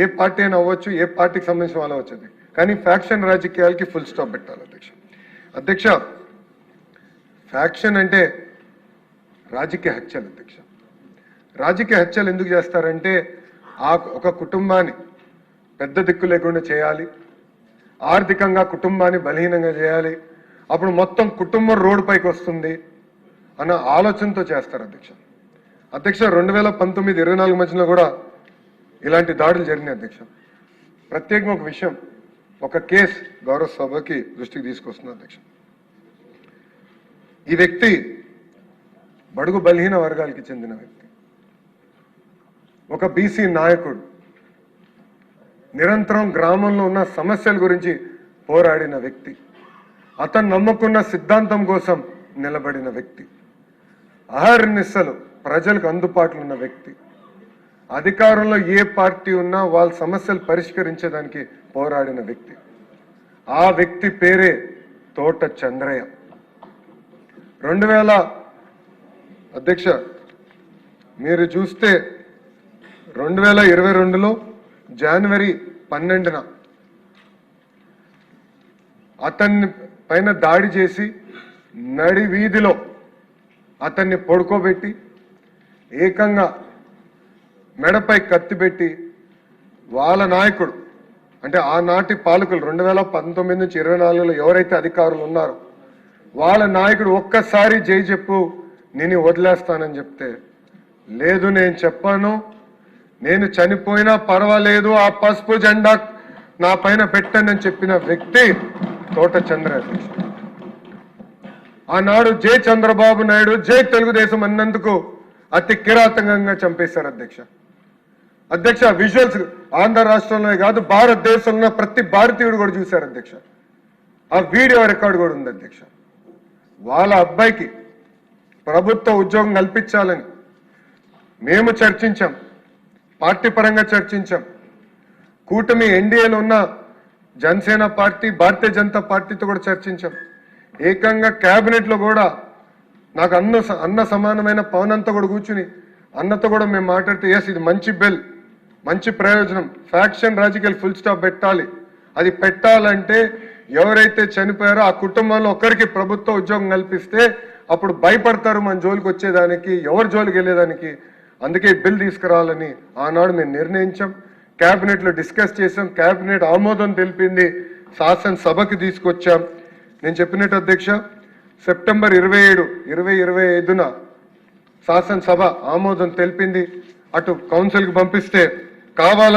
ఏ party అయినా అవ్వచ్చు, ఏ పార్టీకి సంబంధించిన వాళ్ళు అవ్వచ్చు, కానీ ఫ్యాక్షన్ రాజకీయాలకి ఫుల్ స్టాప్ పెట్టాలి అధ్యక్ష. ఫ్యాక్షన్ అంటే రాజకీయ హత్యలు అధ్యక్ష. రాజకీయ హత్యలు ఎందుకు చేస్తారంటే ఒక కుటుంబాన్ని పెద్ద దిక్కు లేకుండా చేయాలి, ఆర్థికంగా కుటుంబాన్ని బలహీనంగా చేయాలి, అప్పుడు మొత్తం కుటుంబం రోడ్డు పైకి వస్తుంది అన్న ఆలోచనతో చేస్తారు అధ్యక్ష. 2019-24 మధ్యలో కూడా ఇలాంటి దాడులు జరిగినాయి అధ్యక్ష. ప్రత్యేకంగా ఒక విషయం, ఒక కేసు గౌరవ సభకి దృష్టికి తీసుకొస్తున్నా అధ్యక్ష. ఈ వ్యక్తి బడుగు బలహీన వర్గాలకి చెందిన వ్యక్తి, ఒక బీసీ నాయకుడు, నిరంతరం గ్రామంలో ఉన్న సమస్యల గురించి పోరాడిన వ్యక్తి, అతను నమ్ముకున్న సిద్ధాంతం కోసం నిలబడిన వ్యక్తి, అహర్నిశలు ప్రజలకు అందుబాటులో ఉన్న వ్యక్తి, అధికారంలో ఏ పార్టీ ఉన్నా వాళ్ళ సమస్యలు పరిష్కరించడానికి పోరాడిన వ్యక్తి. ఆ వ్యక్తి పేరే తోట చంద్రయ్య. 2000 అధ్యక్ష మీరు చూస్తే 2022లో జనవరి 12న అతన్ని పైన దాడి చేసి నడి వీధిలో అతన్ని పడుకోబెట్టి ఏకంగా మెడపై కత్తి పెట్టి వాళ్ళ నాయకుడు అంటే ఆనాటి పాలకులు 2019 నుంచి 24లో ఎవరైతే అధికారులు ఉన్నారో వాళ్ళ నాయకుడు ఒక్కసారి జై చెప్పు నేను వదిలేస్తానని చెప్తే, లేదు నేను చెప్పాను, నేను చనిపోయినా పర్వాలేదు, ఆ పసుపు జెండా నా పైన పెట్టండి అని చెప్పిన వ్యక్తి తోట చంద్రయ్య. ఆనాడు జై చంద్రబాబు నాయుడు, జై తెలుగుదేశం అన్నందుకు అతి కిరాతకంగా చంపేశారు అధ్యక్ష. విజువల్స్ ఆంధ్ర రాష్ట్రంలో కాదు భారతదేశంలో ప్రతి భారతీయుడు కూడా చూశారు అధ్యక్ష. ఆ వీడియో రికార్డు కూడా ఉంది అధ్యక్ష. వాళ్ళ అబ్బాయికి ప్రభుత్వ ఉద్యోగం కల్పించాలని మేము చర్చించాం, పార్టీ పరంగా చర్చించాం, కూటమి ఎన్డీఏలో ఉన్న జనసేన పార్టీ, భారతీయ జనతా పార్టీతో కూడా చర్చించాం. ఏకంగా క్యాబినెట్ లో కూడా నాకు అన్న సమానమైన పవన్ అంతా కూడా కూర్చుని అన్నతో కూడా మేము మాట్లాడితే, ఎస్ ఇది మంచి బిల్, మంచి ప్రయోజనం, ఫ్యాక్షన్ రాజకీయాలు ఫుల్ స్టాప్ పెట్టాలి, అది పెట్టాలంటే ఎవరైతే చనిపోయారో ఆ కుటుంబంలో ఒకరికి ప్రభుత్వ ఉద్యోగం కల్పిస్తే అప్పుడు భయపడతారు మన జోలికి వచ్చేదానికి, ఎవరి జోలికి వెళ్ళేదానికి. అందుకే బిల్ తీసుకురావాలని ఆనాడు మేము నిర్ణయించాం, క్యాబినెట్ లో డిస్కస్ చేసాం, క్యాబినెట్ ఆమోదం తెలిపింది, శాసనసభకి తీసుకొచ్చాం. నేను చెప్పినట్టు అధ్యక్ష సెప్టెంబర్ 27, 2025న శాసనసభ ఆమోదం తెలిపింది, అటు కౌన్సిల్కి పంపిస్తే కావాలని